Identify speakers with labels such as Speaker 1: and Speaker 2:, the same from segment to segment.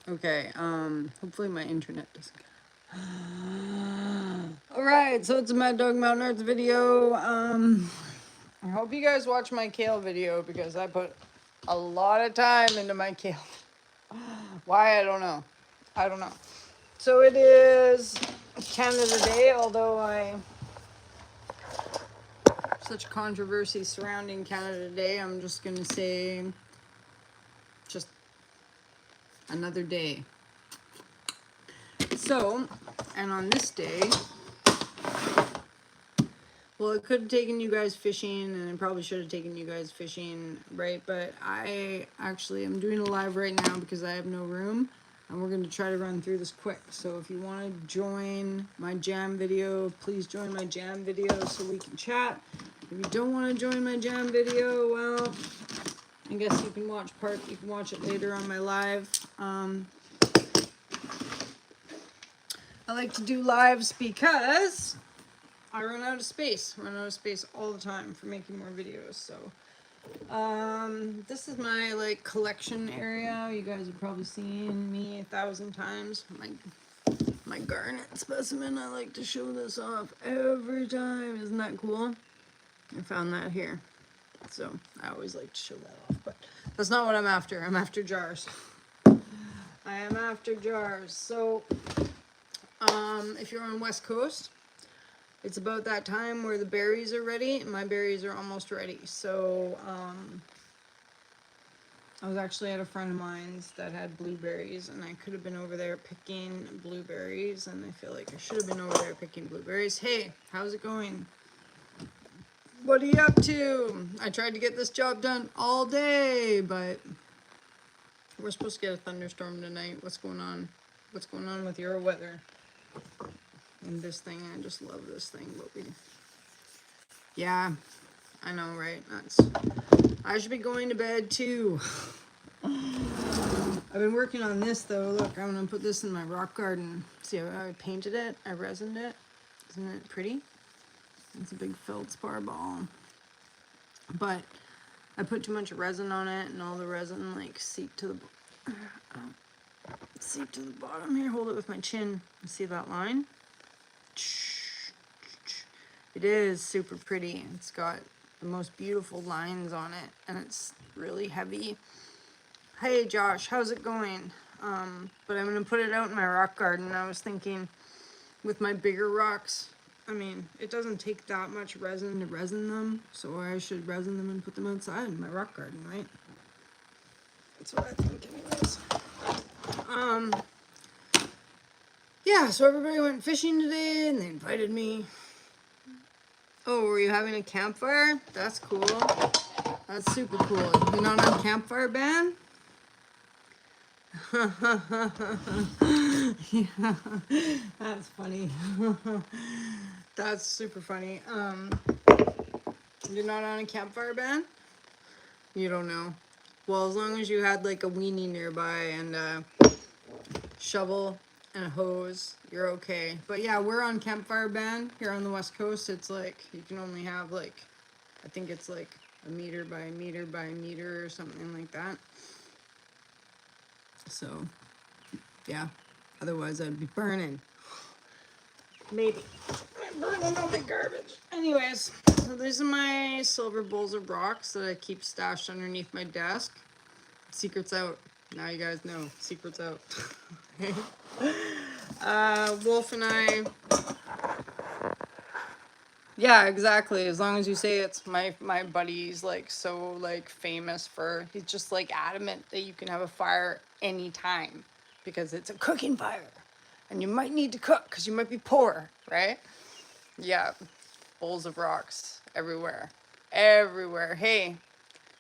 Speaker 1: Okay, hopefully my internet doesn't get. Alright, so it's a Maddogmountainarts video. I hope you guys watch my kale video because I put a lot of time into my kale. Why, I don't know. I don't know. So it is Canada Day, although such controversy surrounding Canada Day, I'm just gonna say just another day. So, and on this day, well, it could have taken you guys fishing, and I probably should have taken you guys fishing, right? But I actually am doing a live right now because I have no room, and we're going to try to run through this quick. So if you want to join my jam video, please join my jam video so we can chat. If you don't want to join my jam video, well, I guess you can watch it later on my live. I like to do lives because I run out of space. I run out of space all the time for making more videos. So, this is my like collection area. You guys have probably seen me 1,000 times. My garnet specimen. I like to show this off every time. Isn't that cool? I found that here. So I always like to show that off, but that's not what I'm after. I'm after jars. I am after jars. So, if you're on West Coast, it's about that time where the berries are ready, and my berries are almost ready. So, I was actually at a friend of mine's that had blueberries, and I could have been over there picking blueberries, and I feel like I should have been over there picking blueberries. Hey, how's it going? What are you up to? I tried to get this job done all day, but we're supposed to get a thunderstorm tonight. What's going on? What's going on with your weather? And this thing, I just love this thing, but yeah, I know, right? I should be going to bed too. I've been working on this though. Look, I'm gonna put this in my rock garden. See how I painted it? I resined it. Isn't it pretty? It's a big feldspar ball. But I put too much resin on it, and all the resin like seeped to the bottom here. Hold it with my chin. See that line? It is super pretty. It's got the most beautiful lines on it, and it's really heavy. Hey Josh, how's it going? But I'm gonna put it out in my rock garden. I was thinking with my bigger rocks, I mean, it doesn't take that much resin to resin them, so I should resin them and put them outside in my rock garden, right? That's what I think anyways. Yeah, so everybody went fishing today, and they invited me. Oh, were you having a campfire? That's cool. That's super cool. You're not on campfire ban? Yeah, that's funny. That's super funny. You're not on a campfire ban? You don't know. Well, as long as you had like a weenie nearby and a shovel and a hose, you're okay. But yeah, we're on campfire ban here on the West Coast. It's like you can only have like, I think it's like a meter by a meter by a meter or something like that. So yeah, otherwise I'd be burning. Maybe. I'm burning all my garbage. Anyways, so these are my silver bowls of rocks that I keep stashed underneath my desk. Secret's out. Now you guys know. Secret's out. Wolf and I... Yeah, exactly. As long as you say it's my buddy's like so like famous for... He's just like adamant that you can have a fire anytime because it's a cooking fire. And you might need to cook because you might be poor, right? Yeah, bowls of rocks everywhere. Everywhere. Hey,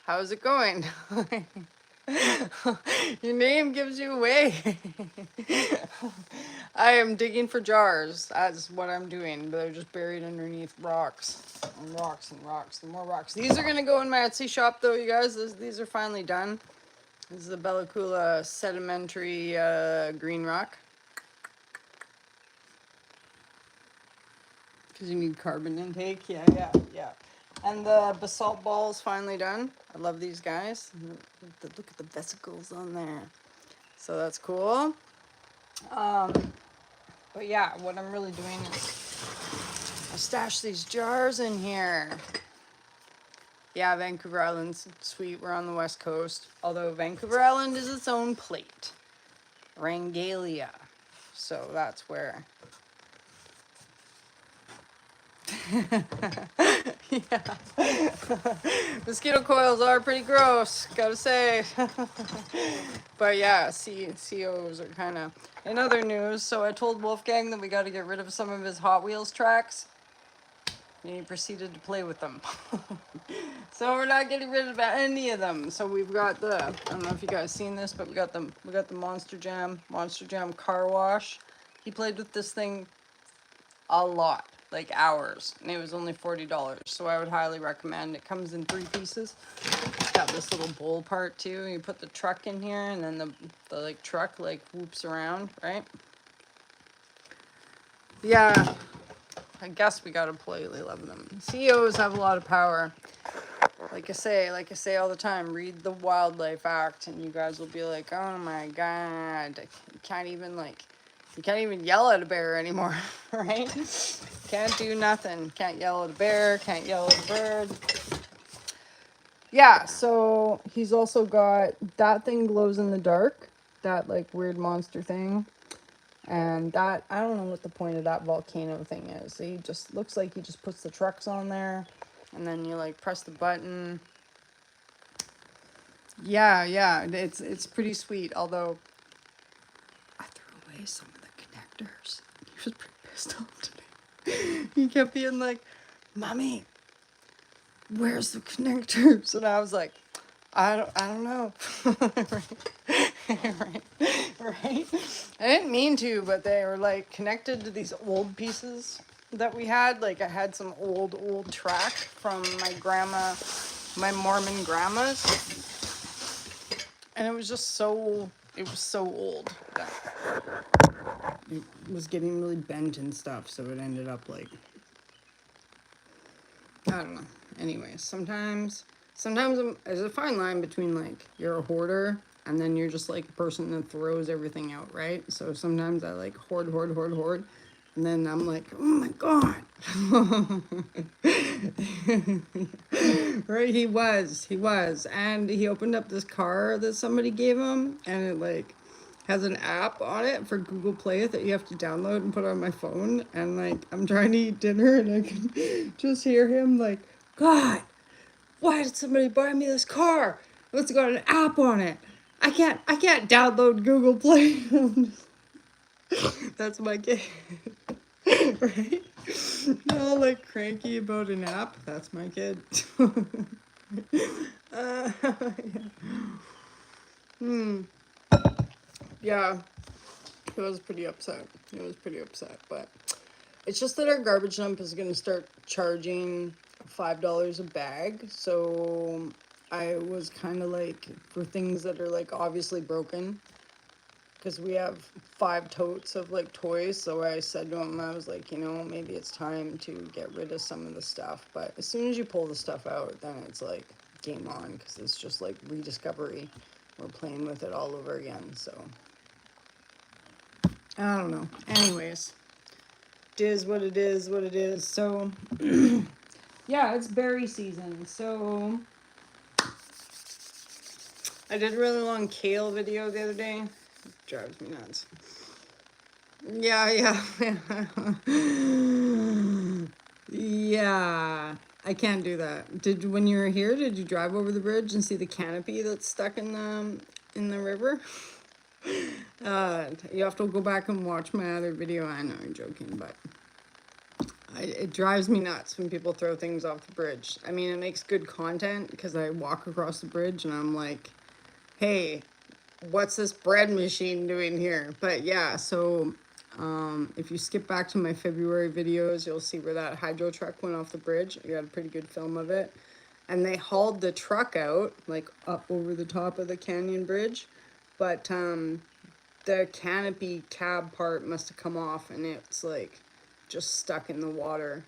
Speaker 1: how's it going? Your name gives you away. I am digging for jars. That's what I'm doing. But they're just buried underneath rocks. And rocks and rocks and more rocks. These are going to go in my Etsy shop though, you guys. These are finally done. This is a Bella Coola sedimentary green rock. Because you need carbon intake. Yeah. And the basalt ball is finally done. I love these guys. Look at the vesicles on there. So that's cool. But yeah, what I'm really doing is I stash these jars in here. Yeah, Vancouver Island's sweet. We're on the west coast. Although Vancouver Island is its own plate. Rangalia. So that's where. Yeah. Mosquito coils are pretty gross, gotta say. But yeah, COs are kind of. In other news, so I told Wolfgang that we got to get rid of some of his Hot Wheels tracks. And he proceeded to play with them. So we're not getting rid of any of them. So we've got the, I don't know if you guys seen this, but we got the Monster Jam car wash. He played with this thing a lot, like hours, and it was only $40. So I would highly recommend. It comes in 3 pieces. It's got this little bowl part too. You put the truck in here, and then the like truck like whoops around, right? Yeah. I guess we got to politely love them. CEOs have a lot of power. Like I say all the time, read the Wildlife Act and you guys will be like, oh my God, you can't even yell at a bear anymore, right? Can't do nothing. Can't yell at a bear, can't yell at a bird. Yeah, so he's also got, that thing glows in the dark, that like weird monster thing. And that, I don't know what the point of that volcano thing is. He just looks like he just puts the trucks on there and then you like press the button. Yeah, it's pretty sweet, although I threw away some of the connectors. He was pretty pissed off today. He kept being like, Mommy, where's the connectors? And I was like, I don't know. right. I didn't mean to, but they were like connected to these old pieces that we had. Like I had some old track from my Mormon grandma's, and it was so old that it was getting really bent and stuff. So it ended up like, I don't know. Anyways, sometimes there's a fine line between like you're a hoarder and then you're just like a person that throws everything out, right? So sometimes I like hoard, and then I'm like, oh my God. Right, he was, and he opened up this car that somebody gave him, and it like has an app on it for Google Play that you have to download and put on my phone. And like I'm trying to eat dinner and I can just hear him like, God, why did somebody buy me this car? It's got an app on it. I can't download Google Play. That's my kid. Right? All like cranky about an app. That's my kid. Yeah. He was pretty upset. But it's just that our garbage dump is going to start charging $5 a bag. So I was kind of like, for things that are like obviously broken, because we have 5 totes of like toys. So I said to him, I was like, maybe it's time to get rid of some of the stuff. But as soon as you pull the stuff out, then it's like game on, because it's just like rediscovery. We're playing with it all over again. So I don't know. Anyways, it is what it is. So yeah, it's berry season. So I did a really long kale video the other day. It drives me nuts. Yeah. Yeah. I can't do that. When you were here, did you drive over the bridge and see the canopy that's stuck in the river? You have to go back and watch my other video. I know I'm joking, but it drives me nuts when people throw things off the bridge. I mean, it makes good content because I walk across the bridge and I'm like, hey, what's this bread machine doing here? But yeah, so if you skip back to my February videos, you'll see where that hydro truck went off the bridge. I got a pretty good film of it. And they hauled the truck out, like up over the top of the canyon bridge. But the canopy cab part must have come off and it's like just stuck in the water.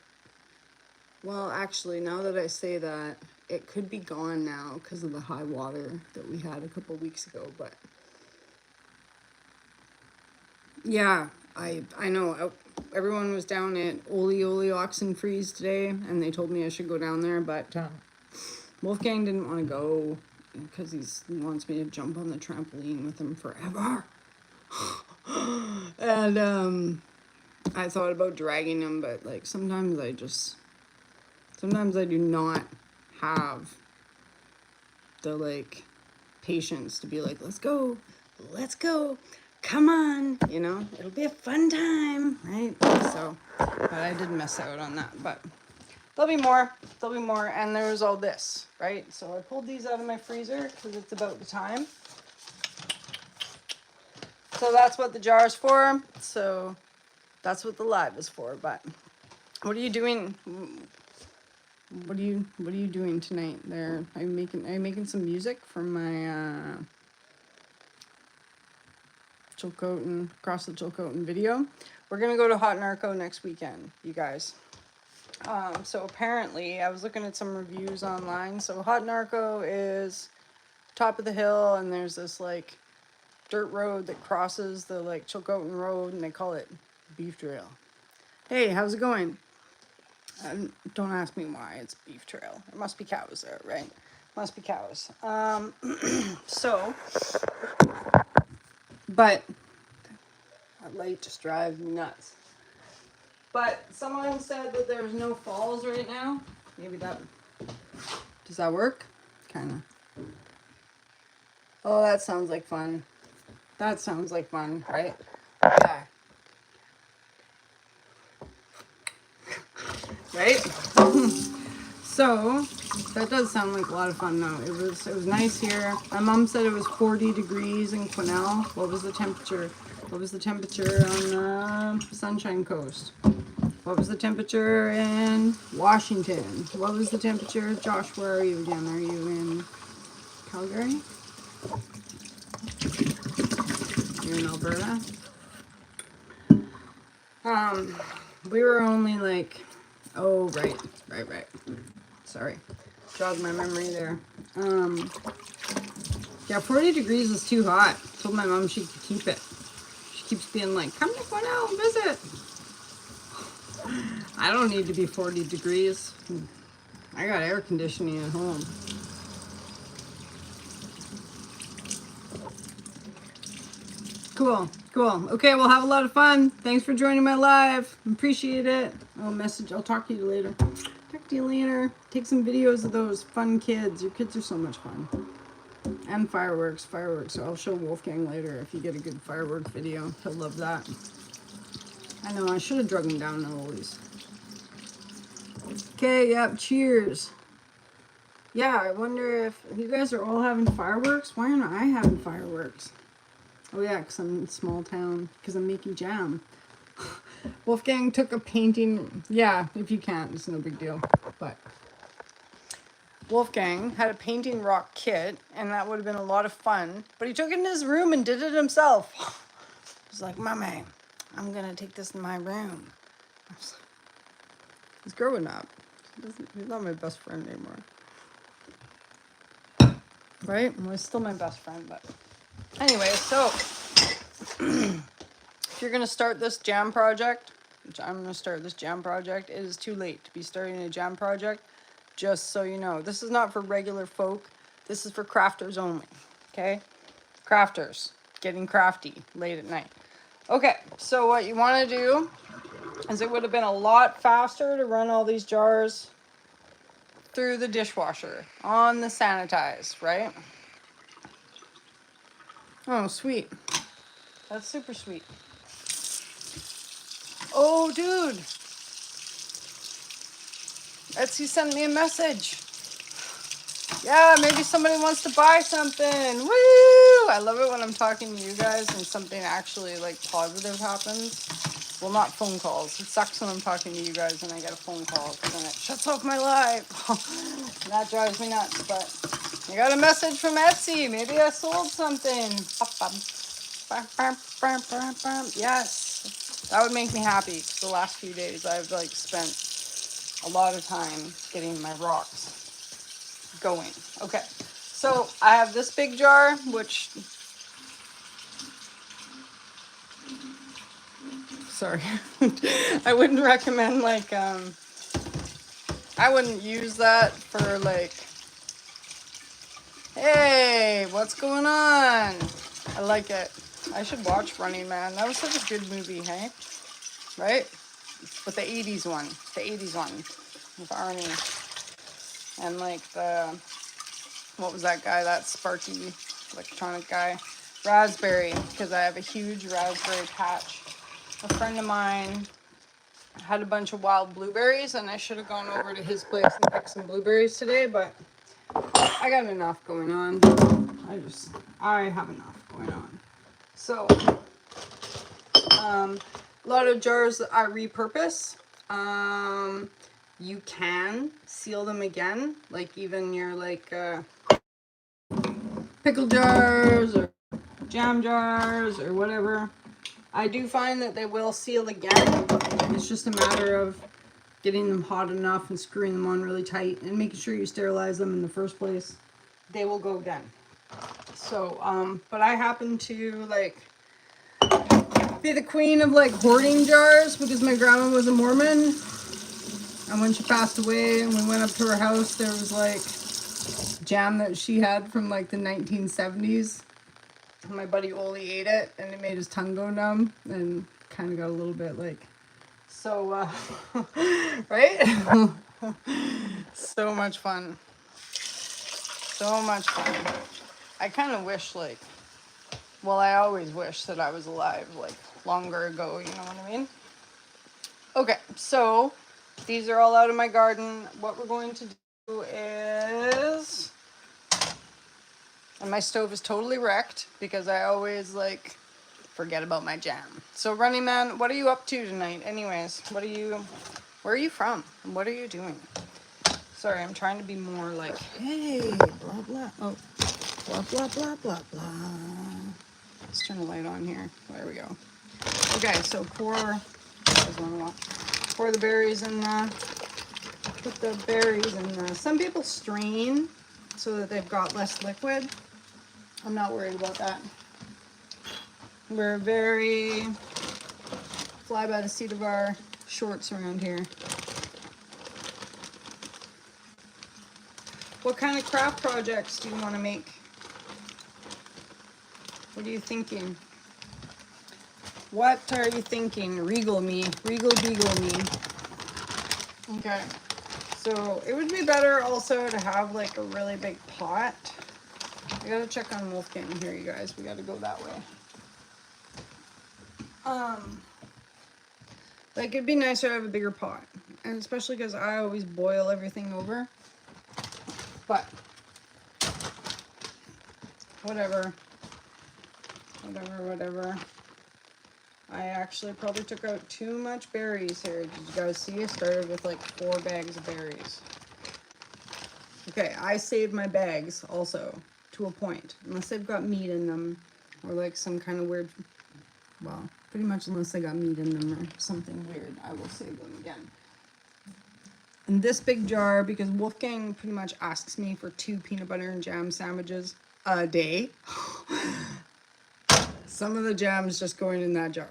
Speaker 1: Well, actually, now that I say that, it could be gone now because of the high water that we had a couple weeks ago. But Yeah, I know. Everyone was down at Ole Oxen Freeze today, and they told me I should go down there, but Wolfgang didn't want to go because he wants me to jump on the trampoline with him forever. And I thought about dragging him, but like sometimes I do not have the like patience to be like, let's go, come on, you know, it'll be a fun time, right? So, but I did miss out on that, but there'll be more, and there was all this, right? So I pulled these out of my freezer because it's about the time. So that's what the jar is for, so that's what the live is for, but what are you doing? What are you doing tonight there? Are you making some music for my Chilcotin, across the Chilcotin video? We're gonna go to Hot Narco next weekend, you guys. So apparently, I was looking at some reviews online. So Hot Narco is top of the hill, and there's this like dirt road that crosses the like Chilcotin Road, and they call it Beef Trail. Hey, how's it going? Don't ask me why it's Beef Trail. There must be cows there, right? Must be cows. So, but that light just drives me nuts. But someone said that there's no falls right now. Maybe that, does that work? Kind of. Oh, that sounds like fun. That sounds like fun, right? Yeah. Right? So, that does sound like a lot of fun though. It was nice here. My mom said it was 40 degrees in Quesnel. What was the temperature? What was the temperature on the Sunshine Coast? What was the temperature in Washington? What was the temperature? Josh, where are you again? Are you in Calgary? You're in Alberta? We were only like, oh, right. Sorry. Jogged my memory there. Yeah, 40 degrees is too hot. Told my mom she could keep it. She keeps being like, come to Quesnel and visit. I don't need to be 40 degrees. I got air conditioning at home. Cool. Okay, we'll have a lot of fun. Thanks for joining my live. Appreciate it. I'll talk to you later. Take some videos of those fun kids. Your kids are so much fun. And fireworks. So I'll show Wolfgang later if you get a good firework video. He'll love that. I know, I should have drug him down to Ollie's. Okay, yep, cheers. Yeah, I wonder if you guys are all having fireworks. Why aren't I having fireworks? Oh yeah, because I'm in a small town. Because I'm making jam. Wolfgang took a painting. Yeah, if you can't, it's no big deal. But Wolfgang had a painting rock kit, and that would have been a lot of fun. But he took it in his room and did it himself. He's like, Mommy, I'm going to take this in my room. He's growing up. He's not my best friend anymore. Right? Well, he's still my best friend, but anyway, so if you're going to start this jam project, which I'm going to start this jam project, it is too late to be starting a jam project, just so you know. This is not for regular folk. This is for crafters only, okay? Crafters, getting crafty late at night. Okay, so what you want to do is it would have been a lot faster to run all these jars through the dishwasher on the sanitize, right? Oh, sweet. That's super sweet. Oh, dude. Etsy sent me a message. Yeah, maybe somebody wants to buy something. Woo! I love it when I'm talking to you guys and something actually like positive happens. Well, not phone calls. It sucks when I'm talking to you guys and I get a phone call because then it shuts off my live. That drives me nuts. But I got a message from Etsy. Maybe I sold something. Yes, that would make me happy. Because the last few days I've like spent a lot of time getting my rocks going. Okay, so I have this big jar, which sorry. I wouldn't recommend like, I wouldn't use that for like, hey, what's going on? I like it. I should watch Running Man. That was such a good movie, hey? Right? But the 80s one. The 80s one. With Arnie. And like the, what was that guy? That Sparky electronic guy. Raspberry. Because I have a huge raspberry patch. A friend of mine had a bunch of wild blueberries, and I should have gone over to his place and picked some blueberries today, but I got enough going on. I have enough going on. So, a lot of jars that I repurpose. You can seal them again, like even your like pickle jars or jam jars or whatever. I do find that they will seal again. It's just a matter of getting them hot enough and screwing them on really tight and making sure you sterilize them in the first place. They will go again. So, but I happen to like be the queen of like hoarding jars because my grandma was a Mormon. And when she passed away and we went up to her house, there was like jam that she had from like the 1970s. And my buddy Oli ate it and it made his tongue go numb and kind of got a little bit like, so, right? So much fun. So much fun. I kind of wish like, well, I always wish that I was alive like longer ago, you know what I mean? Okay, so these are all out of my garden. What we're going to do is, and my stove is totally wrecked because I always like forget about my jam. So Running Man, what are you up to tonight? Anyways, where are you from? And what are you doing? Sorry, I'm trying to be more like, hey, blah, blah. Oh, blah, blah, blah, blah, blah. Let's turn the light on here. There we go. Okay, so pour the berries in put the berries in some people strain so that they've got less liquid. I'm not worried about that. We're very fly by the seat of our shorts around here. What kind of craft projects do you want to make? What are you thinking? What are you thinking? Regal me. Regal beagle me. Okay. So it would be better also to have like a really big pot. I gotta check on Wolfgang here, you guys. We gotta go that way. Like it'd be nicer to have a bigger pot. And especially because I always boil everything over. But whatever. I actually probably took out too much berries here. Did you guys see? I started with like 4 bags of berries. Okay, I saved my bags also to a point. Unless they've got meat in them or like some kind of weird, well, pretty much unless they got meat in them or something weird, I will save them again. In this big jar, because Wolfgang pretty much asks me for 2 peanut butter and jam sandwiches a day. Some of the jam's just going in that jar.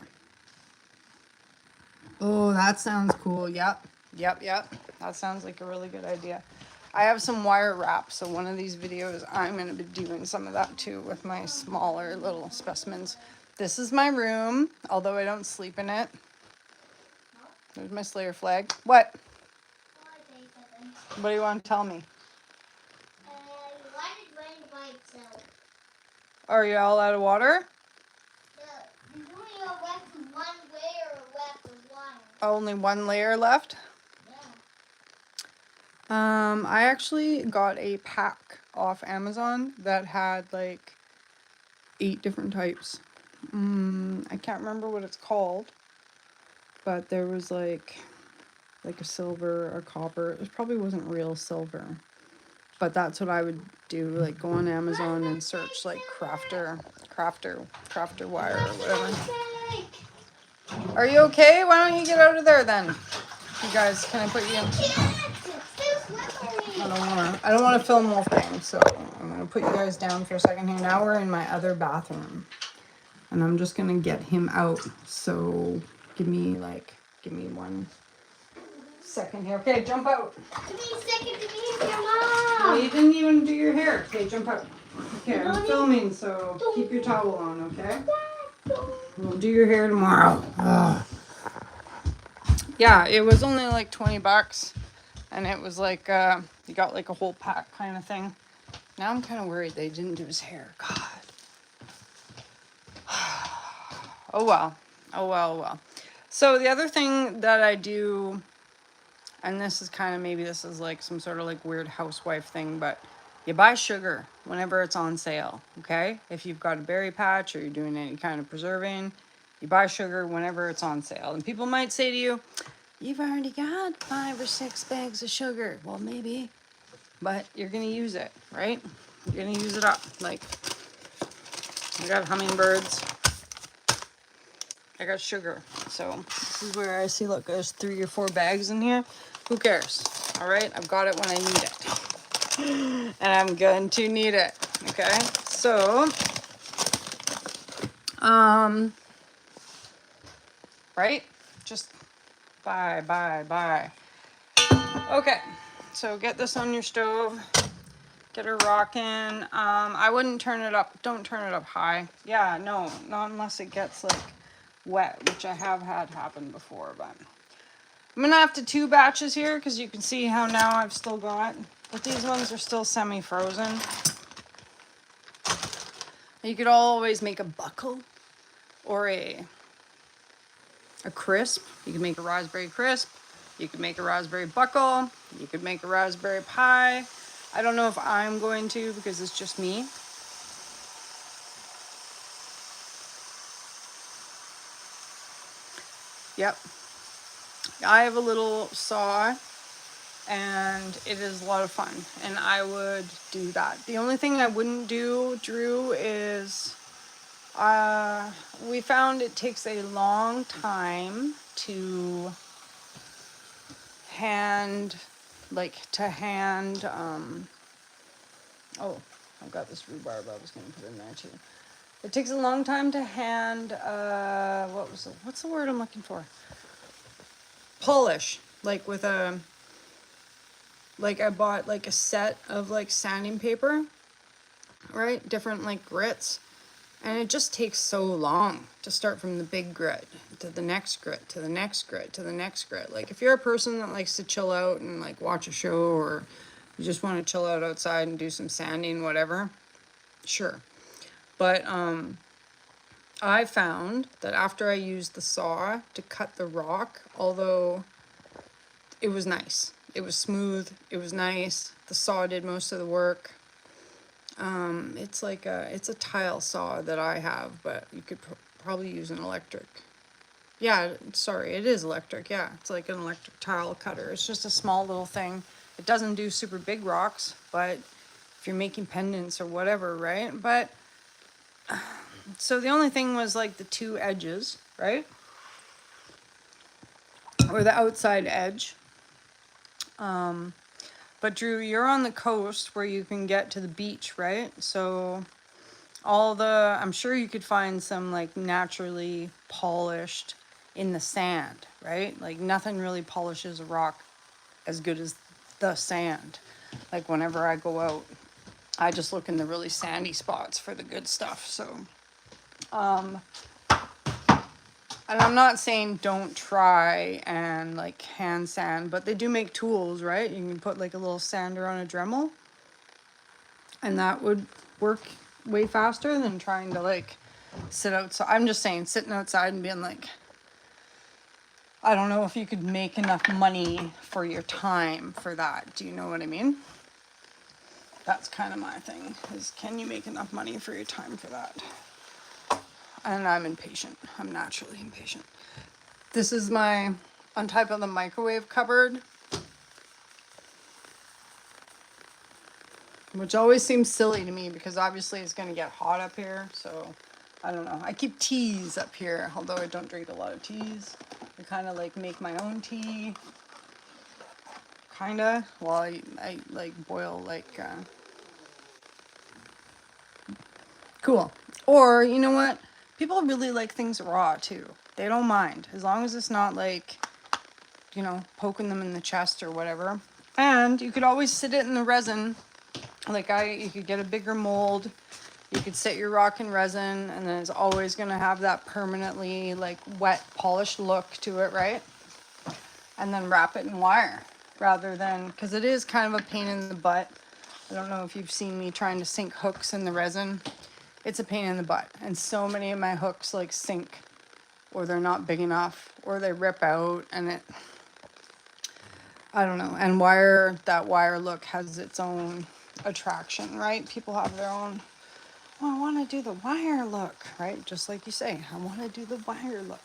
Speaker 1: Oh, that sounds cool. Yep. That sounds like a really good idea. I have some wire wrap, so one of these videos I'm going to be doing some of that too with my smaller little specimens. This is my room, although I don't sleep in it. There's my Slayer flag. What? What do you want to tell me?
Speaker 2: Why did rain by itself?
Speaker 1: Are you all out of water?
Speaker 2: There's only left 1 layer left of water.
Speaker 1: Only 1 layer left?
Speaker 2: Yeah.
Speaker 1: I actually got a pack off Amazon that had like 8 different types. I can't remember what it's called, but there was like a silver or copper. It probably wasn't real silver, but that's what I would do. Like go on Amazon and search like crafter wire or whatever. Are you okay? Why don't you get out of there then? You guys, can I put you in? I don't want to film Wolfgang, so I'm gonna put you guys down for a second here. Now we're in my other bathroom, and I'm just gonna get him out so Give me 1 second here. Okay, jump out.
Speaker 2: Give me a second to be with your
Speaker 1: No,
Speaker 2: mom.
Speaker 1: you didn't even do your hair. Okay, jump out. Okay, I'm
Speaker 2: Mommy.
Speaker 1: filming, so keep your towel on, okay? We'll do your hair tomorrow. Ugh. Yeah, it was only like 20 bucks. And it was like, you got like a whole pack kind of thing. Now I'm kind of worried they didn't do his hair. God. Oh well. Oh well, oh well. So the other thing that I do, and this is kind of, maybe this is like some sort of like weird housewife thing, but you buy sugar whenever it's on sale, okay? If you've got a berry patch or you're doing any kind of preserving, you buy sugar whenever it's on sale. And people might say to you, you've already got 5 or 6 bags of sugar. Well, maybe, but you're gonna use it, right? You're gonna use it up. Like, I got hummingbirds, I got sugar. So this is where I see, look, there's 3 or 4 bags in here. Who cares? All right, I've got it when I need it. And I'm going to need it. Okay, so, right? Just bye. Okay, so get this on your stove. Get her rocking. I wouldn't turn it up. Don't turn it up high. Yeah, no, not unless it gets like wet, which I have had happen before, but I'm gonna have to 2 batches here because you can see how now I've still got, but these ones are still semi-frozen. You could always make a buckle or a crisp. You could make a raspberry crisp. You could make a raspberry buckle. You could make a raspberry pie. I don't know if I'm going to because it's just me. Yep. I have a little saw and it is a lot of fun and I would do that. The only thing I wouldn't do, Drew, is we found it takes a long time to hand, oh, I've got this rhubarb I was going to put in there too. It takes a long time to hand, what's the word I'm looking for? Polish, like with a, like I bought like a set of like sanding paper, right? Different like grits. And it just takes so long to start from the big grit to the next grit to the next grit to the next grit. Like if you're a person that likes to chill out and like watch a show or you just want to chill out outside and do some sanding, whatever, sure. But I found that after I used the saw to cut the rock, although it was nice, it was smooth, it was nice, the saw did most of the work. It's a tile saw that I have, but you could probably use an electric. Yeah, sorry, it is electric. Yeah, it's like an electric tile cutter. It's just a small little thing. It doesn't do super big rocks, but if you're making pendants or whatever, right? But so the only thing was like the 2 edges, right? Or the outside edge. But Drew, you're on the coast where you can get to the beach, right? So I'm sure you could find some like naturally polished in the sand, right? Like nothing really polishes a rock as good as the sand. Like whenever I go out, I just look in the really sandy spots for the good stuff. So, and I'm not saying don't try and like hand sand, but they do make tools, right? You can put like a little sander on a Dremel and that would work way faster than trying to like sit outside. I'm just saying sitting outside and being like, I don't know if you could make enough money for your time for that. Do you know what I mean? That's kind of my thing, is can you make enough money for your time for that? And I'm impatient. I'm naturally impatient. This is my, on top of the microwave cupboard, which always seems silly to me because obviously it's going to get hot up here. So I don't know. I keep teas up here, although I don't drink a lot of teas. I kind of like make my own tea. Kind of. Well, I like boil like, cool. Or, you know what? People really like things raw too. They don't mind as long as it's not like, you know, poking them in the chest or whatever. And you could always sit it in the resin. Like you could get a bigger mold. You could set your rock in resin, and then it's always gonna have that permanently like wet, polished look to it, right? And then wrap it in wire rather than, because it is kind of a pain in the butt. I don't know if you've seen me trying to sink hooks in the resin. It's a pain in the butt. And so many of my hooks like sink, or they're not big enough, or they rip out, and I don't know. And that wire look has its own attraction, right? People have their own, oh, I want to do the wire look, right? Just like you say, I want to do the wire look.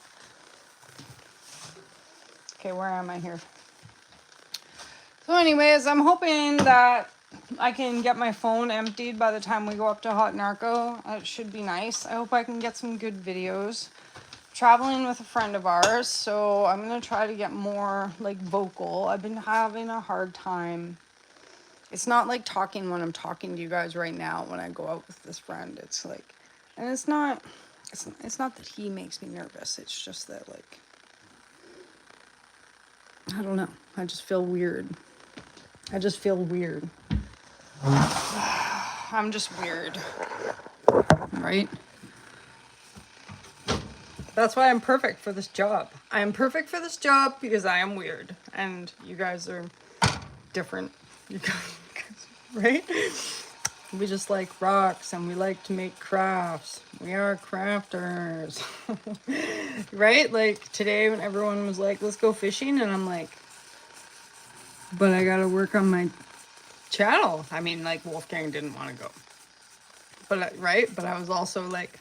Speaker 1: Okay, where am I here? So anyways, I'm hoping that I can get my phone emptied by the time we go up to Hot Narco. It should be nice. I hope I can get some good videos. Traveling with a friend of ours, so I'm going to try to get more like vocal. I've been having a hard time. It's not like talking when I'm talking to you guys right now when I go out with this friend. It's like, and it's not that he makes me nervous. It's just that, like, I don't know. I just feel weird. I'm just weird. Right? That's why I'm perfect for this job. I am perfect for this job because I am weird. And you guys are different. You guys, right? We just like rocks and we like to make crafts. We are crafters. Right? Like today when everyone was like, let's go fishing. And I'm like, but I gotta work on my channel. I mean, like Wolfgang didn't want to go. But, right? But I was also like,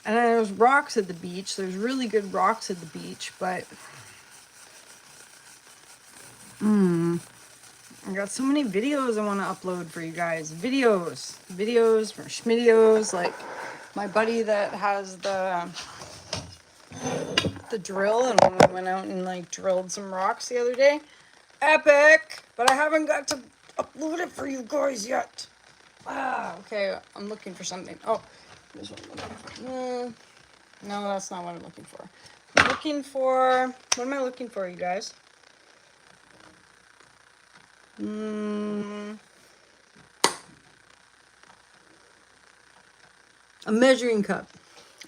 Speaker 1: and there's rocks at the beach. There's really good rocks at the beach, but I got so many videos I want to upload for you guys. Videos for schmidios. Like my buddy that has the drill, and when we went out and like drilled some rocks the other day. Epic! But I haven't got to upload it for you guys yet. Okay. I'm looking for something. Oh, this one. No, that's not what I'm looking for. I'm looking for, what am I looking for, you guys? A measuring cup.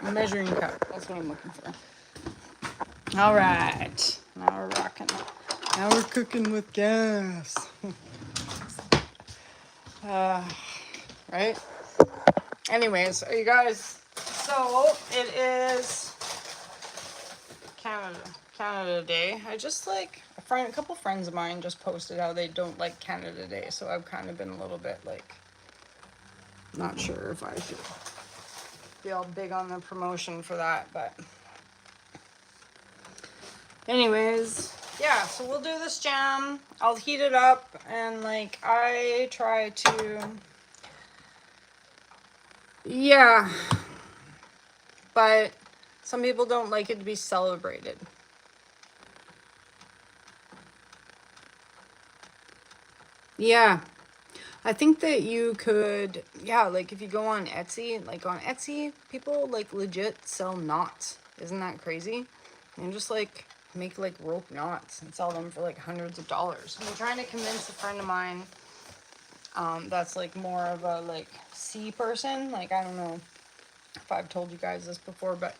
Speaker 1: That's what I'm looking for. All right. Now we're rocking. Now we're cooking with gas. Right? Anyways, you guys, so it is Canada Day. I just like, a couple friends of mine just posted how they don't like Canada Day, so I've kind of been a little bit like, not sure if I should be all big on the promotion for that, but anyways, yeah, so we'll do this jam. I'll heat it up, and like I try to, yeah, but some people don't like it to be celebrated. Yeah, I think that you could, yeah, like if you go on Etsy, people like legit sell knots. Isn't that crazy? And just like make like rope knots and sell them for like hundreds of dollars. I'm trying to convince a friend of mine that's like more of a like sea person. Like, I don't know if I've told you guys this before, but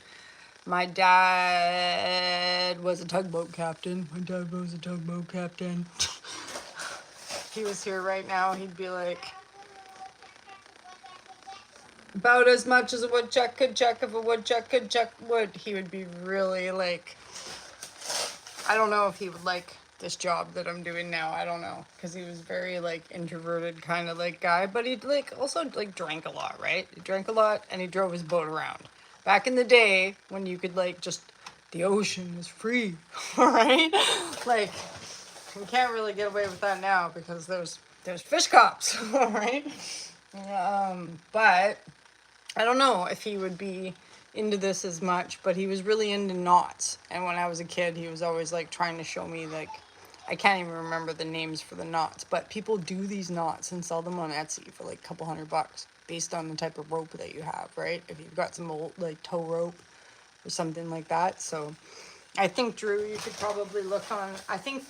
Speaker 1: my dad was a tugboat captain. If he was here right now, he'd be like, about as much as a woodchuck could chuck if a woodchuck could chuck wood. He would be really like, I don't know if he would like this job that I'm doing now. I don't know, because he was very like introverted kind of like guy, but he'd like also like drank a lot, right? He drank a lot and he drove his boat around. Back in the day when you could like just, the ocean was free, right? Like, you can't really get away with that now because there's fish cops, right? But I don't know if he would be into this as much, but he was really into knots. And when I was a kid, he was always like trying to show me, like, I can't even remember the names for the knots, but people do these knots and sell them on Etsy for like a couple $100. based on the type of rope that you have, right? If you've got some old like tow rope or something like that. So I think, Drew, you could probably look on, I think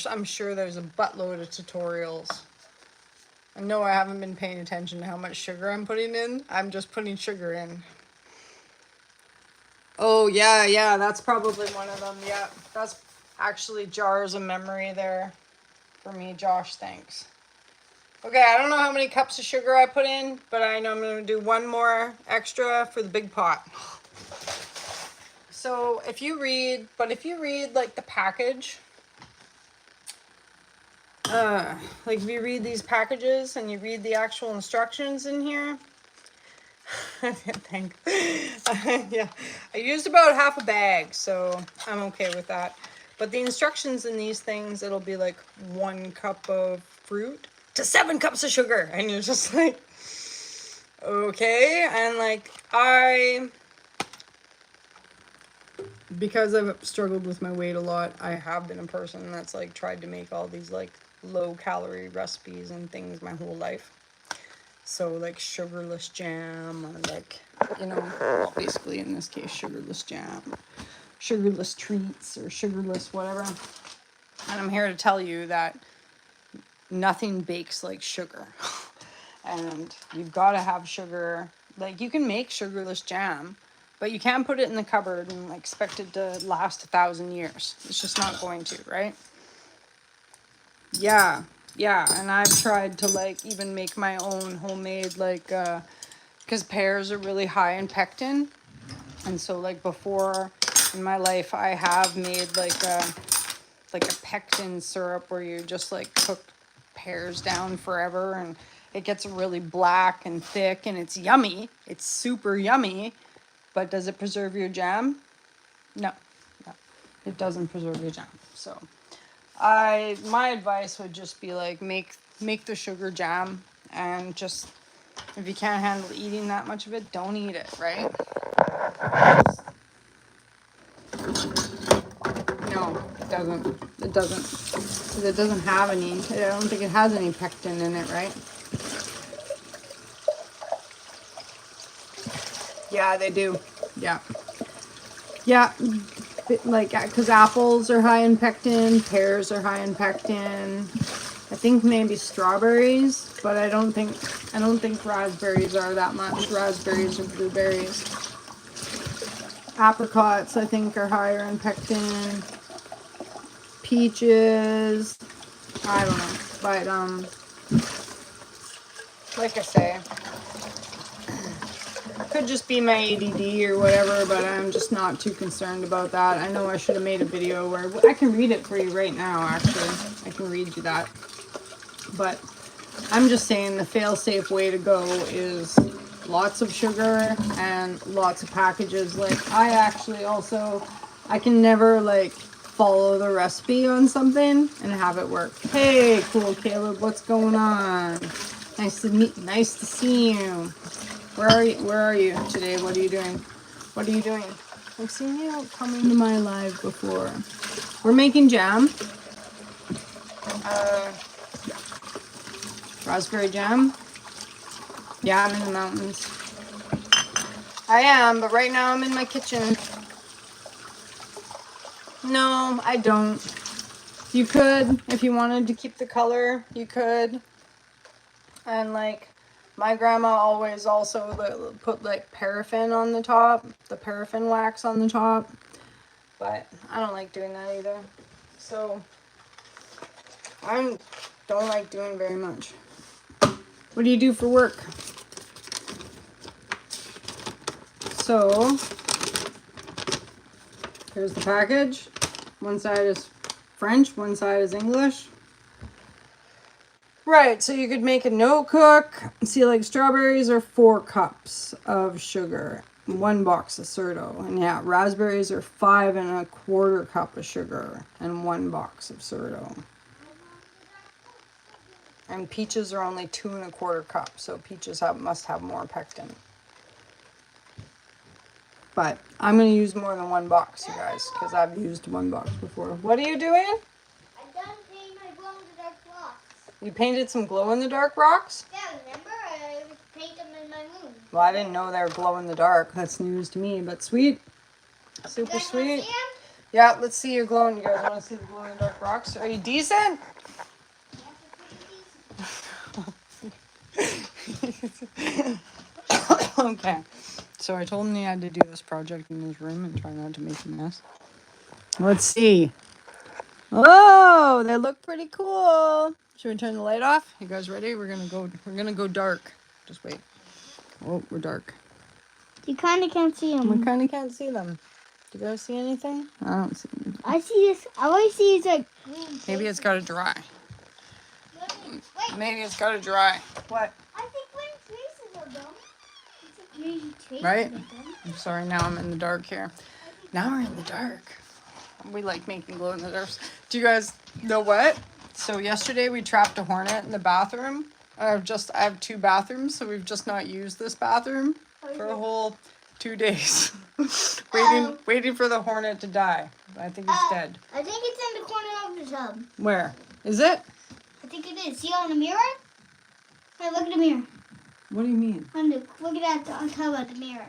Speaker 1: I'm sure there's a buttload of tutorials. I know I haven't been paying attention to how much sugar I'm putting in. I'm just putting sugar in. Oh, yeah, that's probably one of them. Yeah, that's actually jars of memory there for me, Josh. Thanks. Okay, I don't know how many cups of sugar I put in, but I know I'm going to do one more extra for the big pot. So if you read like the package, like if you read these packages and you read the actual instructions in here, I think, yeah, I used about half a bag, so I'm okay with that. But the instructions in these things, it'll be like 1 cup of fruit to 7 cups of sugar, and you're just like, okay. And like because I've struggled with my weight a lot, I have been a person that's like tried to make all these like low calorie recipes and things my whole life. So like sugarless jam, or like, well, basically in this case, sugarless jam, sugarless treats, or sugarless whatever. And I'm here to tell you that nothing bakes like sugar. And you've got to have sugar. Like, you can make sugarless jam, but you can't put it in the cupboard and expect it to last 1,000 years. It's just not going to, right? Yeah, and I've tried to like even make my own homemade, like, because pears are really high in pectin. And so like before in my life, I have made like a pectin syrup where you just like cook pears down forever, and it gets really black and thick, and it's yummy. It's super yummy. But does it preserve your jam? No, it doesn't preserve your jam. So my advice would just be like, make the sugar jam, and just, if you can't handle eating that much of it, don't eat it, right? No, it doesn't. It doesn't. 'Cause it doesn't have any. I don't think it has any pectin in it, right? Yeah, they do. Yeah. Yeah. Like, because apples are high in pectin, pears are high in pectin. I think maybe strawberries, but I don't think raspberries are that much. Raspberries or blueberries. Apricots, I think, are higher in pectin. Peaches, I don't know, but like I say, could just be my ADD or whatever, but I'm just not too concerned about that. I know I should have made a video where I can read it for you right now. Actually, I can read you that. But I'm just saying the fail-safe way to go is lots of sugar and lots of packages. Like, I can never like follow the recipe on something and have it work. Hey, cool Caleb, what's going on? Nice to see you. Where are you today? What are you doing? I've seen you coming to my live before. We're making jam. Raspberry jam. Yeah, I'm in the mountains. I am, but right now I'm in my kitchen. No, I don't. You could, if you wanted to keep the color, you could. And like, my grandma always also put like paraffin on the top, the paraffin wax on the top. But I don't like doing that either. So I don't like doing very much. What do you do for work? So here's the package. One side is French, one side is English. Right, so you could make a no cook. See, like, strawberries are 4 cups of sugar, 1 box of Cerdo. And yeah, raspberries are 5 1/4 cup of sugar and 1 box of Cerdo. And peaches are only 2 1/4 cups, so peaches must have more pectin. But I'm going to use more than 1 box, you guys, because I've used 1 box before. What are you doing?
Speaker 2: I done painting my glow-in-the-dark rocks.
Speaker 1: You painted some glow-in-the-dark rocks?
Speaker 2: Yeah, remember? I
Speaker 1: Well, I didn't know they were glow in the dark. That's news to me, but sweet. Super
Speaker 2: Guys wanna
Speaker 1: sweet.
Speaker 2: see 'em?
Speaker 1: Yeah, let's see your glowing. You guys want to see the glow in the dark rocks? Are you decent? Okay. So I told him he had to do this project in his room and try not to make a mess. Let's see. Oh, they look pretty cool. Should we turn the light off? You guys ready? We're gonna go dark. Just wait. Oh, we're dark.
Speaker 2: You kind of can't see
Speaker 1: We
Speaker 2: them.
Speaker 1: kind of can't see them. Do you guys see anything? I don't see anything.
Speaker 2: I see this. All I see is like green.
Speaker 1: Maybe it's got to dry.
Speaker 2: Wait,
Speaker 1: Maybe it's got to dry. What?
Speaker 2: I think green traces are dumb. It's like green traces
Speaker 1: Right?
Speaker 2: are dumb.
Speaker 1: I'm sorry, now I'm in the dark here. Now we're in the dark. We like making glow in the dark. Do you guys know what? So yesterday we trapped a hornet in the bathroom. I have 2 bathrooms, so we've just not used this bathroom for a whole 2 days. waiting for the hornet to die. I think it's dead.
Speaker 2: I think it's in the corner of the tub.
Speaker 1: Where? Is it?
Speaker 2: I think it is. See on the mirror? Hey, look at the mirror.
Speaker 1: What do you mean?
Speaker 2: Look at that on top of the mirror.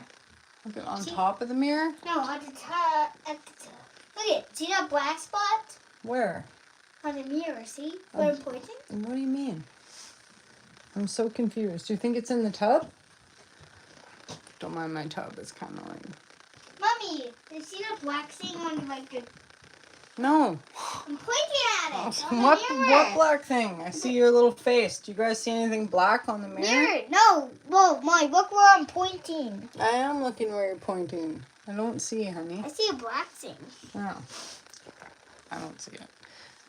Speaker 1: Look at on
Speaker 2: See?
Speaker 1: top of the mirror?
Speaker 2: No, on the top. At the top. Look at. See that black spot
Speaker 1: Where?
Speaker 2: on the mirror? See where I'm pointing?
Speaker 1: What do you mean? I'm so confused. Do you think it's in the tub? Don't mind my tub. It's kind of like...
Speaker 2: Mommy, you see that black thing on the
Speaker 1: No.
Speaker 2: I'm pointing at it. On the
Speaker 1: What
Speaker 2: mirror.
Speaker 1: black thing? I see your little face. Do you guys see anything black on the mirror?
Speaker 2: Mirror. No. Whoa, Mommy, look where I'm pointing.
Speaker 1: I am looking where you're pointing. I don't see, honey.
Speaker 2: I see a black thing.
Speaker 1: Oh. I don't see it.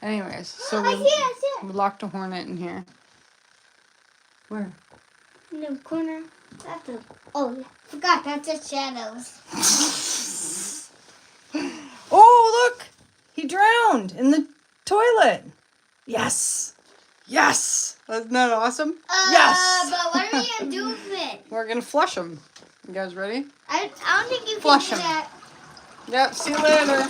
Speaker 1: Anyways, so
Speaker 2: I see it.
Speaker 1: we locked a hornet in here. Where?
Speaker 2: In the corner. That's a. Oh, yeah. Forgot. That's just shadows.
Speaker 1: Oh, look! He drowned in the toilet. Yes. Yes. Isn't that awesome? Yes.
Speaker 2: But what are we gonna do with it?
Speaker 1: We're going to flush him. You guys ready?
Speaker 2: I don't think you
Speaker 1: Flush
Speaker 2: can do
Speaker 1: him.
Speaker 2: that.
Speaker 1: Yep. See you later.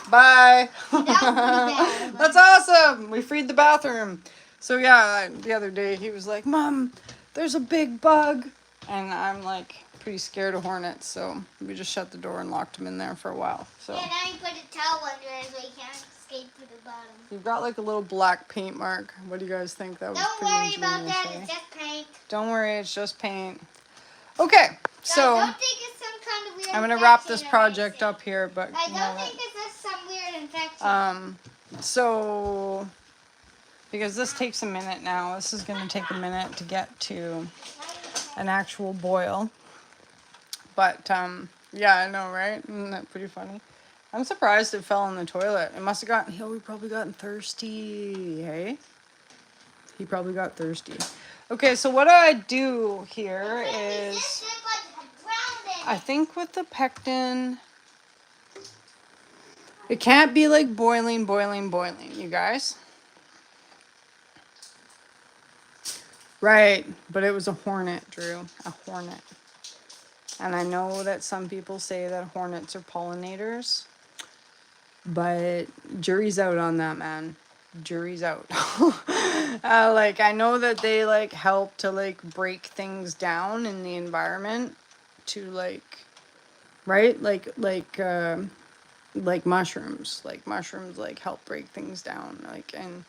Speaker 1: Bye.
Speaker 2: That was pretty bad.
Speaker 1: That's awesome. We freed the bathroom. So yeah, the other day he was like, "Mom, there's a big bug." And I'm like pretty scared of hornets, so we just shut the door and locked him in there for a while. So
Speaker 2: Yeah, now you put a towel under it so he can't escape to the bottom.
Speaker 1: you've got like a little black paint mark. What do you guys think? That was
Speaker 2: Don't
Speaker 1: pretty
Speaker 2: worry about
Speaker 1: ingenious,
Speaker 2: that.
Speaker 1: eh?
Speaker 2: It's just paint.
Speaker 1: Don't worry, it's just paint. Okay,
Speaker 2: I
Speaker 1: so
Speaker 2: don't think it's some kind of weird
Speaker 1: I'm gonna wrap
Speaker 2: infection
Speaker 1: this
Speaker 2: or
Speaker 1: project
Speaker 2: anything.
Speaker 1: up here, but
Speaker 2: I
Speaker 1: you know
Speaker 2: don't
Speaker 1: what?
Speaker 2: think it's just some weird infection.
Speaker 1: So because this takes a minute now, this is gonna take a minute to get to an actual boil. But yeah, I know, right? Isn't that pretty funny? I'm surprised it fell in the toilet. It must have gotten, he probably gotten thirsty, hey? He probably got thirsty. Okay, so what I do here is, I think with the pectin, it can't be like boiling, you guys. Right, but it was a hornet, Drew, a hornet. And I know that some people say that hornets are pollinators, but jury's out on that, man. Jury's out. Like, I know that they, like, help to, like, break things down in the environment to, like, right? Like mushrooms. Like, mushrooms, like, help break things down. Like, and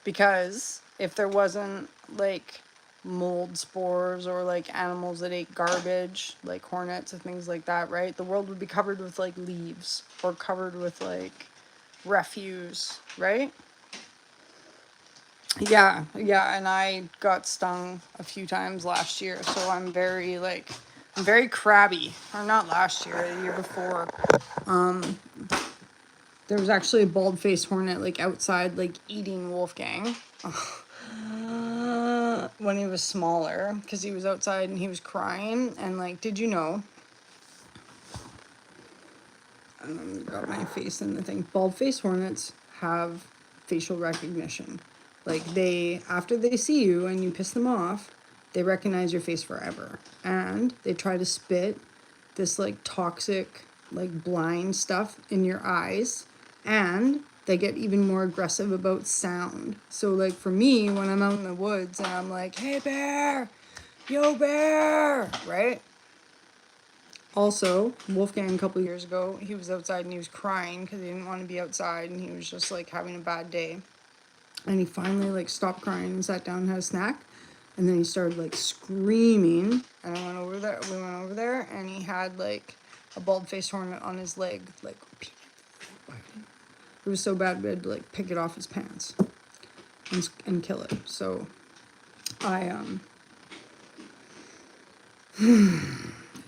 Speaker 1: because if there wasn't, like, mold spores or like animals that ate garbage like hornets and things like that, right, the world would be covered with like leaves or covered with like refuse, right? Yeah, and I got stung a few times last year, so I'm very crabby. Or not last year, the year before. There was actually a bald-faced hornet like outside like eating Wolfgang. When he was smaller, because he was outside and he was crying, and like, did you know? I got my face in the thing. Bald-faced hornets have facial recognition. Like, after they see you and you piss them off, they recognize your face forever, and they try to spit this like toxic, like blind stuff in your eyes, and they get even more aggressive about sound. So like for me, when I'm out in the woods and I'm like, "Hey bear, yo, bear, right? Also, Wolfgang a couple years ago, he was outside and he was crying because he didn't want to be outside and he was just like having a bad day. And he finally like stopped crying and sat down and had a snack. And then he started like screaming. And I went over there. We went over there and he had like a bald-faced hornet on his leg, like it was so bad we had to like pick it off his pants and kill it. So I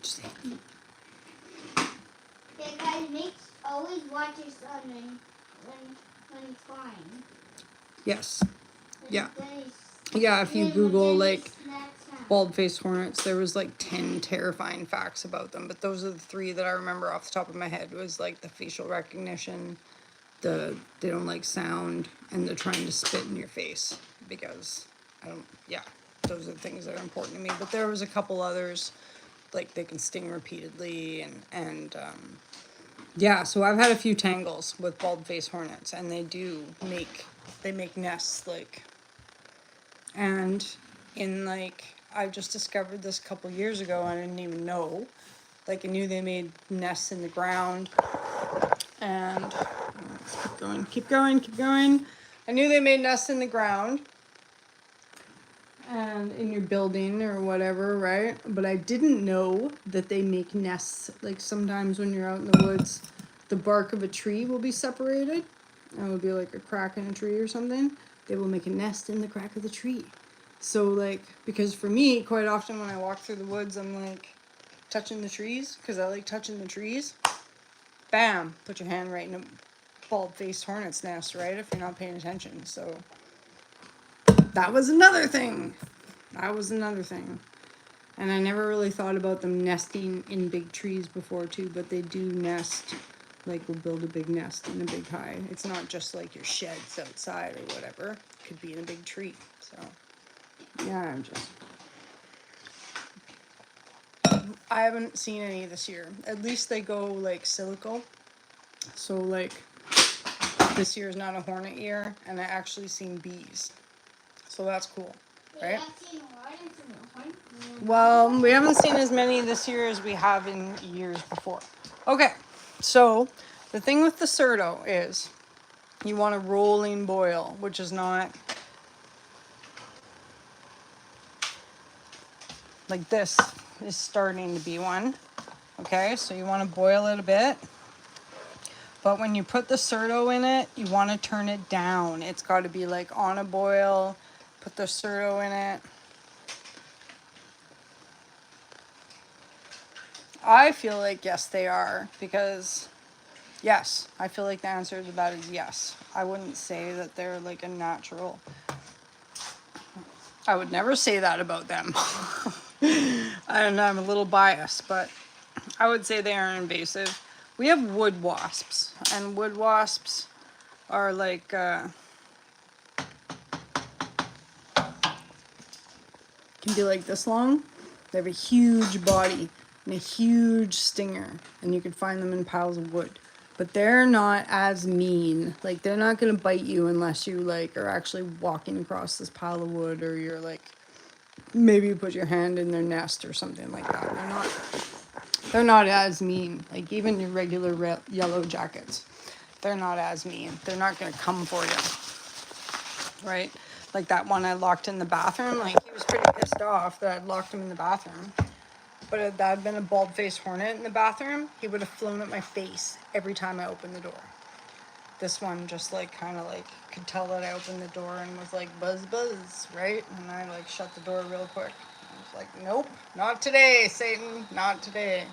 Speaker 1: just
Speaker 2: Yeah, guys, always watch your son when he's flying.
Speaker 1: yes. Yeah.
Speaker 2: Then he's,
Speaker 1: Yeah, if you Google like
Speaker 2: snacks out.
Speaker 1: bald-faced hornets, there was like 10 terrifying facts about them, but those are the 3 that I remember off the top of my head. Was like the facial recognition, they don't like sound, and they're trying to spit in your face because yeah, those are the things that are important to me. But there was a couple others, like they can sting repeatedly and yeah, so I've had a few tangles with bald-faced hornets, and they make nests like. And in like, I just discovered this a couple years ago, I didn't even know. Like, I knew they made nests in the ground. And keep going. I knew they made nests in the ground and in your building or whatever, right? But I didn't know that they make nests. Like, sometimes when you're out in the woods, the bark of a tree will be separated. And it will be like a crack in a tree or something. They will make a nest in the crack of the tree. So, like, because for me, quite often when I walk through the woods, I'm like touching the trees because I like touching the trees. Bam! Put your hand right in a bald-faced hornet's nest, right? If you're not paying attention. So, that was another thing. And I never really thought about them nesting in big trees before, too, but they do nest. Like, we'll build a big nest in a big high. It's not just like your sheds outside or whatever. It could be in a big tree. So, yeah, I haven't seen any this year. At least they go like silico. So like this year is not a hornet year, and I actually seen bees. So that's cool, right? Well, we haven't seen as many this year as we have in years before. Okay, so the thing with the Certo is you want a rolling boil, which is not like this is starting to be one. Okay, so you want to boil it a bit. But when you put the Certo in it, you want to turn it down. It's got to be like on a boil. Put the Certo in it. I feel like yes, they are. Because yes, I feel like the answer to that is yes. I wouldn't say that they're like a natural. I would never say that about them. And I'm a little biased, but I would say they are invasive. We have wood wasps, and wood wasps are like can be like this long. They have a huge body and a huge stinger, and you can find them in piles of wood. But they're not as mean. Like, they're not gonna bite you unless you like are actually walking across this pile of wood, or you're like maybe you put your hand in their nest or something like that. They're not as mean. Like, even your regular yellow jackets, they're not as mean. They're not going to come for you, right? Like that one I locked in the bathroom. Like, he was pretty pissed off that I'd locked him in the bathroom. But if that had been a bald-faced hornet in the bathroom, he would have flown at my face every time I opened the door. This one just like kind of like could tell that I opened the door and was like buzz buzz, right? And I like shut the door real quick. I was like, nope, not today, Satan, not today.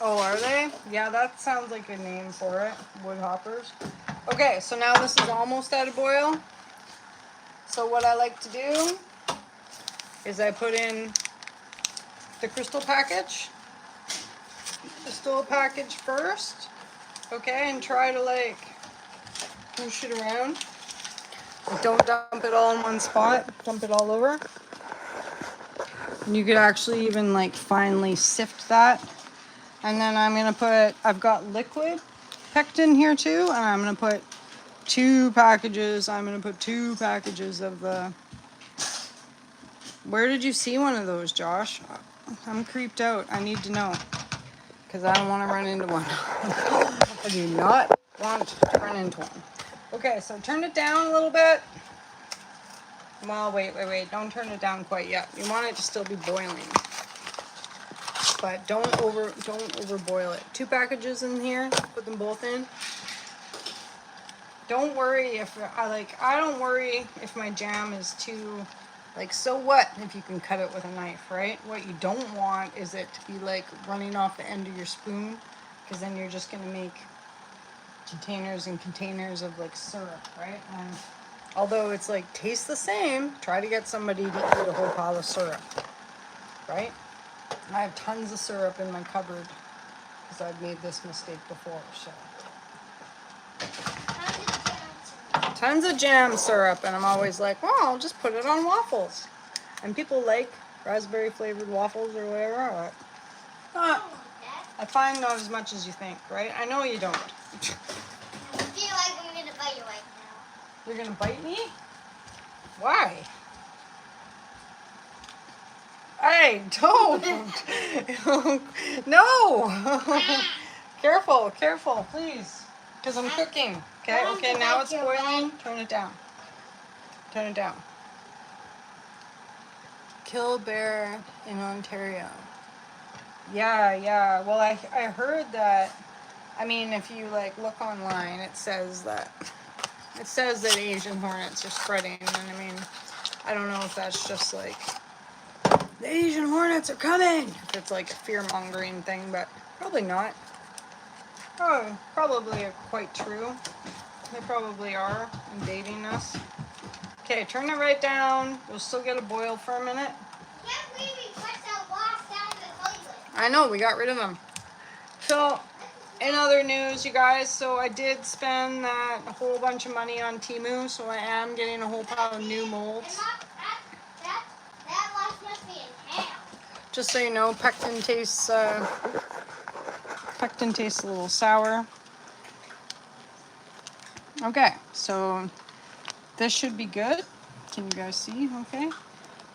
Speaker 1: Oh, are they? Yeah, that sounds like a name for it. Woodhoppers. Okay, so now this is almost at a boil. So what I like to do is I put in the crystal package first. Okay, and try to like push it around. Don't dump it all in one spot. Dump it all over. And you could actually even like finely sift that. And then I'm going to I've got liquid pectin here too. And I'm going to put 2 packages. I'm going to put 2 packages of the Where did you see one of those, Josh? I'm creeped out. I need to know. Because I don't want to run into one. I do not want to run into one. Okay, so turn it down a little bit. Well, wait. Don't turn it down quite yet. You want it to still be boiling. But don't overboil it. 2 packages in here. Put them both in. Don't worry if I don't worry if my jam is too like, so what if you can cut it with a knife, right? What you don't want is it to be like running off the end of your spoon, because then you're just gonna make containers and containers of like syrup, right? And although it's like tastes the same, try to get somebody to eat a whole pile of syrup, right? I have tons of syrup in my cupboard because I've made this mistake before, so. Tons of jam syrup, and I'm always like, well, I'll just put it on waffles. And people like raspberry flavored waffles or whatever. I find not as much as you think, right? I know you don't.
Speaker 2: I feel like I'm gonna bite you right now.
Speaker 1: You're gonna bite me? Why? Hey, don't. No. Careful, please. Because I'm cooking. Okay, now it's boiling. Turn it down. Kill bear in Ontario. Yeah. Well, I heard that. I mean, if you like look online, it says that Asian hornets are spreading, and I mean, I don't know if that's just like the Asian hornets are coming. If it's like a fear-mongering thing, but probably not. Oh, probably quite true. They probably are invading us. Okay, turn it right down. You'll still get a boil for a minute.
Speaker 2: I can't believe we pushed that wasp down the toilet.
Speaker 1: I know, we got rid of them. So, in other news, you guys, so I did spend a whole bunch of money on Temu, so I am getting a whole pile of new molds.
Speaker 2: That wasp must be in town.
Speaker 1: Just so you know, pectin tastes a little sour. Okay, so this should be good. Can you guys see? Okay.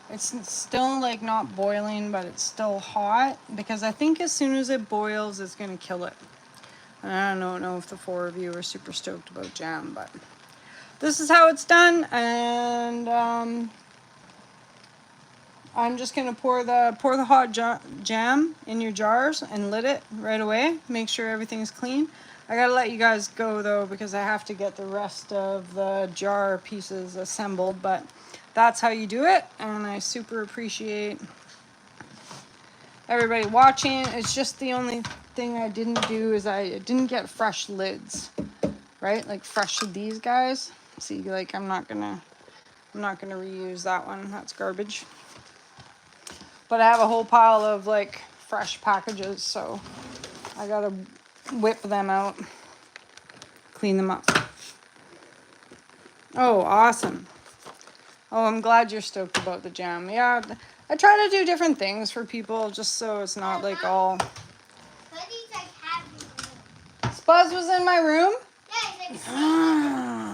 Speaker 1: It's still like not boiling, but it's still hot, because I think as soon as it boils, it's gonna kill it. And I don't know if the 4 of you are super stoked about jam, but this is how it's done. And I'm just gonna pour the hot jam in your jars and lid it right away. Make sure everything's clean. I gotta let you guys go though, because I have to get the rest of the jar pieces assembled, but that's how you do it, and I super appreciate everybody watching. It's just the only thing I didn't do is I didn't get fresh lids, right? Like fresh to these guys. See, like I'm not gonna reuse that one. That's garbage. But I have a whole pile of like fresh packages, so I gotta whip them out, clean them up. Oh, awesome. Oh, I'm glad you're stoked about the jam. Yeah, I try to do different things for people just so it's not like all...
Speaker 2: Buddy's like happy.
Speaker 1: Spuzz was in my room?
Speaker 2: Yeah, he's like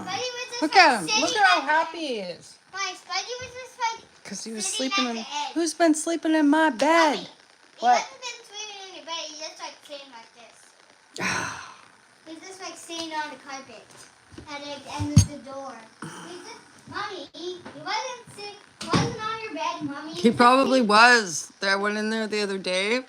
Speaker 2: Buddy was just
Speaker 1: Look
Speaker 2: like
Speaker 1: at him.
Speaker 2: sitting
Speaker 1: Look at how
Speaker 2: at
Speaker 1: happy he is.
Speaker 2: My Spuddy was just like
Speaker 1: Because he was
Speaker 2: sitting
Speaker 1: sleeping
Speaker 2: at
Speaker 1: in...
Speaker 2: the edge.
Speaker 1: Who's been sleeping in my bed?
Speaker 2: Buddy, he
Speaker 1: What?
Speaker 2: hasn't been sleeping in your bed. He's just like sitting like this. He's just like sitting on the carpet at the end of the door. He's just, Mommy, he wasn't on your bed, Mommy.
Speaker 1: He probably was. I went in there the other day.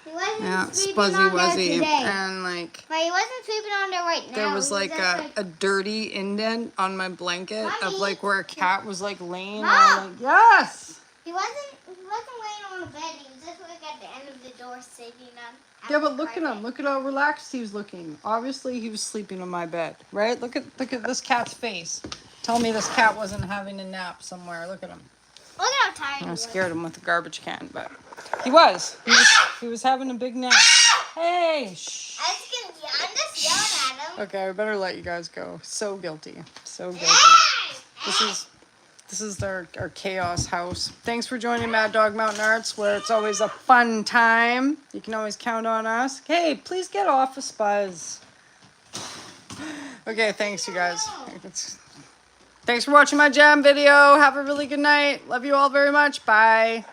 Speaker 2: He wasn't
Speaker 1: Yeah,
Speaker 2: sleeping
Speaker 1: Spuzzy
Speaker 2: on there
Speaker 1: Wuzzy.
Speaker 2: today.
Speaker 1: And like...
Speaker 2: But he wasn't sleeping on there right now.
Speaker 1: There was
Speaker 2: He
Speaker 1: like
Speaker 2: just,
Speaker 1: a dirty indent on my blanket of
Speaker 2: Mommy.
Speaker 1: like where a cat was like laying.
Speaker 2: Mom.
Speaker 1: I'm like, yes!
Speaker 2: He wasn't laying on the bed. He was just like at the end of the door, sitting on.
Speaker 1: Yeah, but look at him. Look at how relaxed he was looking. Obviously, he was sleeping on my bed, right? Look at this cat's face. Tell me this cat wasn't having a nap somewhere. Look at him.
Speaker 2: Look at how tired
Speaker 1: I
Speaker 2: he was.
Speaker 1: scared him with the garbage can, but he was. He was having a big nap. Hey, shh.
Speaker 2: I'm just yelling at him.
Speaker 1: Okay, I better let you guys go. So guilty. So guilty. This is our chaos house. Thanks for joining Maddogmountainarts, where it's always a fun time. You can always count on us. Hey, please get off of Spuzz. Okay, thanks you guys. Thanks for watching my jam video. Have a really good night. Love you all very much. Bye.